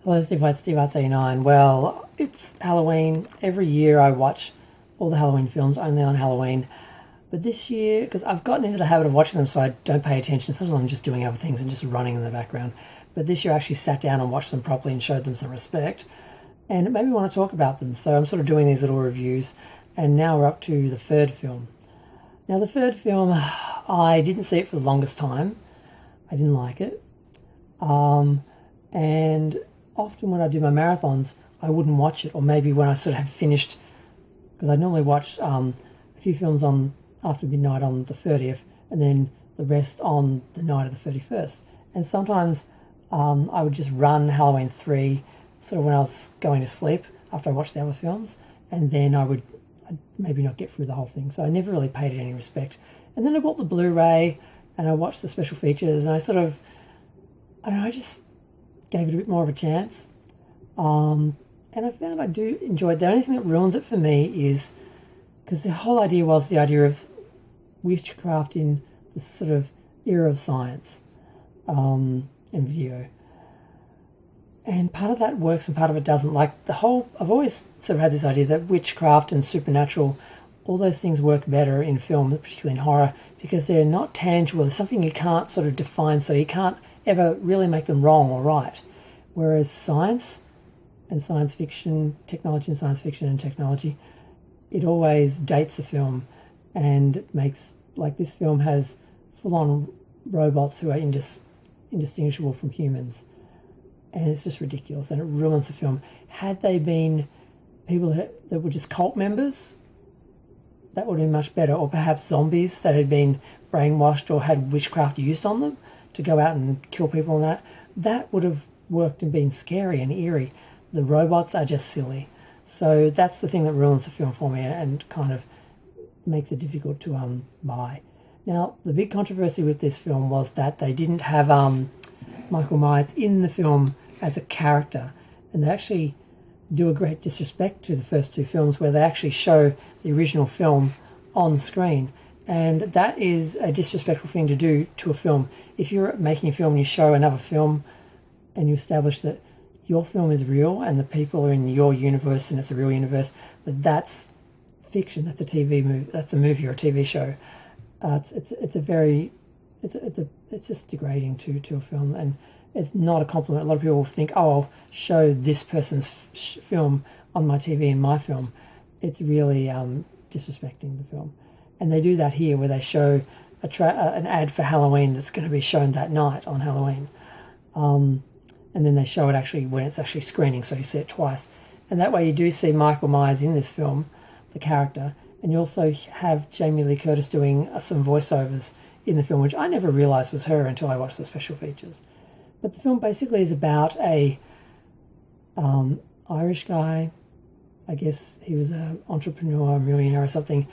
Hello, Steve White, Steve Arts 89. Well, it's Halloween. Every year I watch all the Halloween films only on Halloween. But this year, because I've gotten into the habit of watching them so I don't pay attention, sometimes I'm just doing other things and just running in the background. But this year I actually sat down and watched them properly and showed them some respect. And it made me want to talk about them. So I'm sort of doing these little reviews. And now we're up to the third film. Now, the third film, I didn't see it for the longest time. I didn't like it. And often when I do my marathons, I wouldn't watch it, or maybe when I sort of had finished, because I normally watch a few films on after midnight on the 30th, and then the rest on the night of the 31st. And sometimes I would just run Halloween 3 sort of when I was going to sleep after I watched the other films, and then I'd maybe not get through the whole thing. So I never really paid it any respect. And then I bought the Blu-ray, and I watched the special features, and I don't know, I just gave it a bit more of a chance. And I found I do enjoy it. The only thing that ruins it for me is because the whole idea was the idea of witchcraft in this sort of era of science and video. And part of that works and part of it doesn't. Like I've always sort of had this idea that witchcraft and supernatural, all those things work better in film, particularly in horror, because they're not tangible. There's something you can't sort of define, so you can't ever really make them wrong or right. Whereas science and science fiction, technology and science fiction and technology, it always dates a film and makes, like this film has full-on robots who are indistinguishable from humans. And it's just ridiculous and it ruins the film. Had they been people that were just cult members, that would have been much better. Or perhaps zombies that had been brainwashed or had witchcraft used on them to go out and kill people and that would have worked and been scary and eerie. The robots are just silly. So that's the thing that ruins the film for me and kind of makes it difficult to buy. Now, the big controversy with this film was that they didn't have Michael Myers in the film as a character, and they actually do a great disrespect to the first two films where they actually show the original film on screen. And that is a disrespectful thing to do to a film. If you're making a film and you show another film and you establish that your film is real and the people are in your universe and it's a real universe, but that's fiction, that's a TV movie, that's a movie or a TV show. It's just degrading to a film, and it's not a compliment. A lot of people think, oh, I'll show this person's film on my TV in my film. It's really disrespecting the film. And they do that here where they show an ad for Halloween that's going to be shown that night on Halloween. And then they show it actually when it's actually screening, so you see it twice. And that way you do see Michael Myers in this film, the character, and you also have Jamie Lee Curtis doing some voiceovers in the film, which I never realised was her until I watched the special features. But the film basically is about a Irish guy, I guess he was an entrepreneur, a millionaire or something,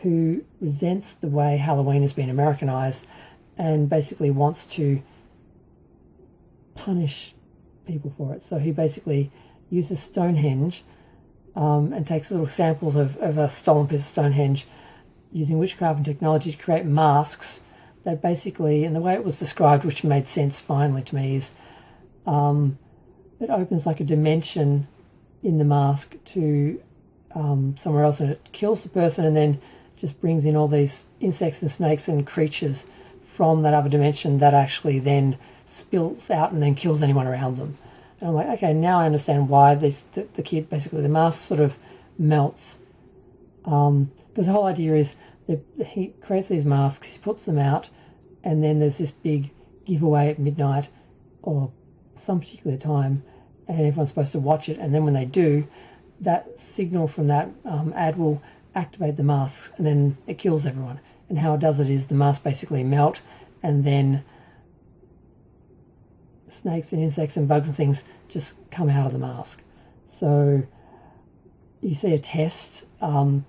who resents the way Halloween has been Americanized and basically wants to punish people for it. So he basically uses Stonehenge and takes little samples of a stolen piece of Stonehenge using witchcraft and technology to create masks that basically, and the way it was described, which made sense finally to me, is it opens like a dimension in the mask to somewhere else, and it kills the person and then just brings in all these insects and snakes and creatures from that other dimension that actually then spills out and then kills anyone around them. And I'm like, okay, now I understand why the kid, basically the mask sort of melts. Because the whole idea is that he creates these masks, he puts them out, and then there's this big giveaway at midnight or some particular time, and everyone's supposed to watch it. And then when they do, that signal from that ad will activate the masks, and then it kills everyone. And how it does it is the masks basically melt, and then snakes and insects and bugs and things just come out of the mask. So you see a test of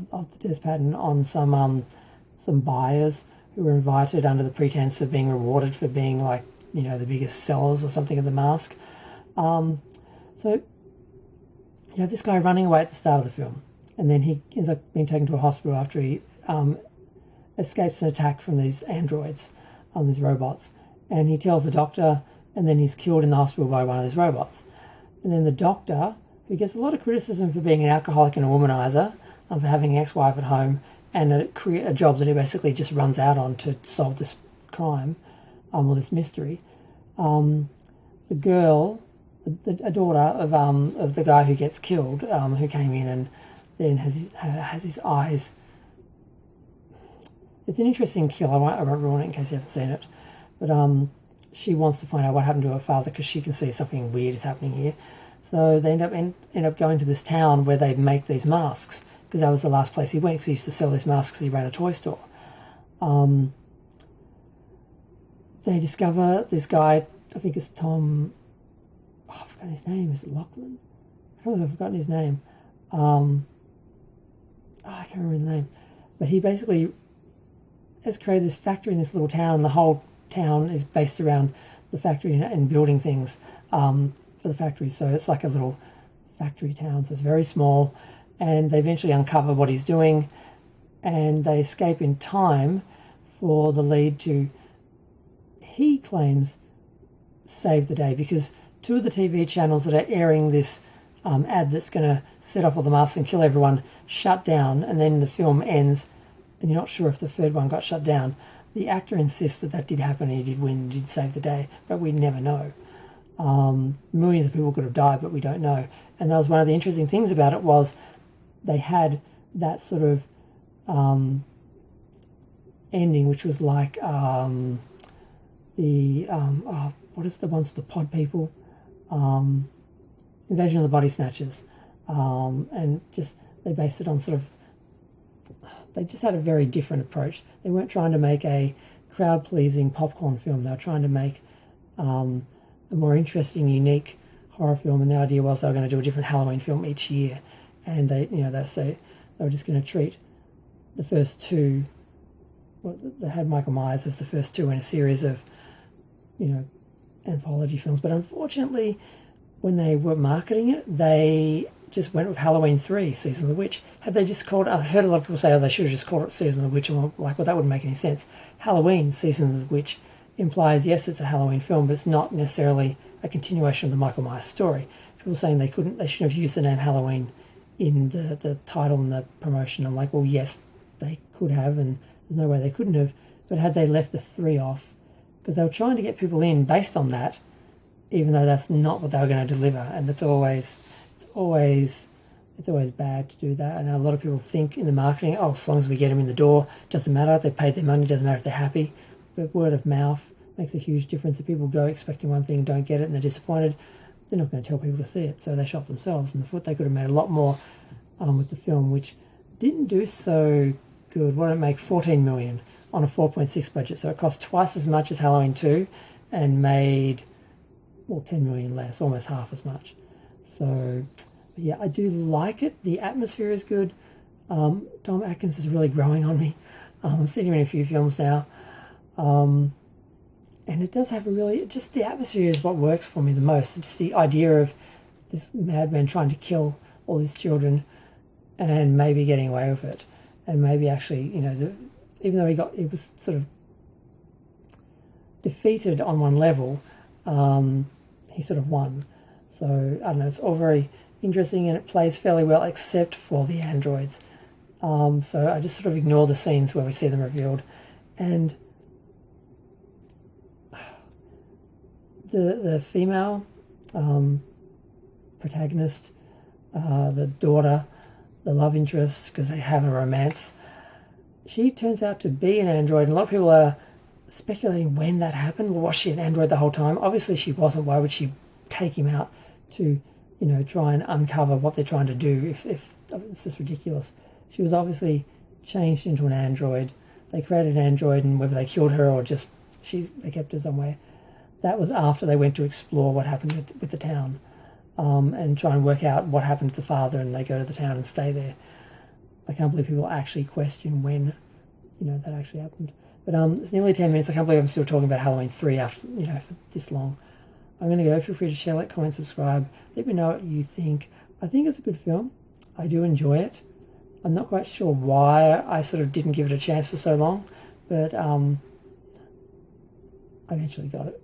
the test pattern on some buyers who were invited under the pretense of being rewarded for being like, you know, the biggest sellers or something of the mask. So you have this guy running away at the start of the film, and then he ends up being taken to a hospital after he escapes an attack from these androids, these robots, and he tells the doctor, and then he's killed in the hospital by one of these robots. And then the doctor, who gets a lot of criticism for being an alcoholic and a womanizer, for having an ex-wife at home, and a job that he basically just runs out on to solve this crime, or this mystery. The girl, a daughter of the guy who gets killed, who came in and then has his eyes. It's an interesting kill. I won't ruin it in case you haven't seen it, but she wants to find out what happened to her father because she can see something weird is happening here. So they end up going to this town where they make these masks, because that was the last place he went, because he used to sell these masks because he ran a toy store. They discover this guy, I think it's Tom, I've forgotten his name, is it Lachlan? I can't remember, I've forgotten his name. I can't remember the name. But he basically has created this factory in this little town, and the whole town is based around the factory and building things for the factory. So it's like a little factory town, so it's very small, and they eventually uncover what he's doing, and they escape in time for the lead to, he claims, save the day, because two of the TV channels that are airing this ad that's going to set off all the masks and kill everyone shut down, and then the film ends and you're not sure if the third one got shut down. The actor insists that did happen and he did win, did save the day, but we never know. Millions of people could have died, but we don't know. And that was one of the interesting things about it, was they had that sort of ending, which was like what is the ones, the pod people? Invasion of the Body Snatchers. And just, they based it on sort of, they just had a very different approach. They weren't trying to make a crowd-pleasing popcorn film. They were trying to make a more interesting, unique horror film, and the idea was they were going to do a different Halloween film each year. And they were just going to treat the first two, they had Michael Myers as the first two in a series of, anthology films. But unfortunately, when they were marketing it, they just went with Halloween 3, Season of the Witch. Had they just called, I heard a lot of people say, they should have just called it Season of the Witch, and I'm like, well, that wouldn't make any sense. Halloween, Season of the Witch implies, yes, it's a Halloween film, but it's not necessarily a continuation of the Michael Myers story. People saying they shouldn't have used the name Halloween in the title and the promotion. I'm like, well, yes, they could have, and there's no way they couldn't have, but had they left the 3 off, because they were trying to get people in based on that, even though that's not what they were going to deliver, and it's always bad to do that. And a lot of people think in the marketing, as long as we get them in the door, doesn't matter, they paid their money, doesn't matter if they're happy. But word of mouth makes a huge difference. If people go expecting one thing, don't get it, and they're disappointed, they're not going to tell people to see it. So they shot themselves in the foot. They could have made a lot more with the film, which didn't do so good. What did it make? 14 million on a 4.6 budget. So it cost twice as much as Halloween 2 and made 10 million less, almost half as much. So yeah, I do like it. The atmosphere is good. Tom Atkins is really growing on me. I've seen him in a few films now. And it does have just the atmosphere is what works for me the most. Just the idea of this madman trying to kill all these children and maybe getting away with it. And maybe actually, even though he was sort of defeated on one level, he sort of won. So, I don't know, it's all very interesting, and it plays fairly well except for the androids. So I just sort of ignore the scenes where we see them revealed. And the female protagonist, the daughter, the love interest, because they have a romance, she turns out to be an android, and a lot of people are speculating when that happened. Well, was she an android the whole time? Obviously she wasn't. Why would she take him out to, try and uncover what they're trying to do if it's just ridiculous. She was obviously changed into an android. They created an android, and whether they killed her or just they kept her somewhere. That was after they went to explore what happened with the town and try and work out what happened to the father, and they go to the town and stay there. I can't believe people actually question when, that actually happened. But it's nearly 10 minutes. I can't believe I'm still talking about Halloween 3 after, for this long. I'm going to go. Feel free to share, like, comment, subscribe. Let me know what you think. I think it's a good film. I do enjoy it. I'm not quite sure why I sort of didn't give it a chance for so long, but I eventually got it.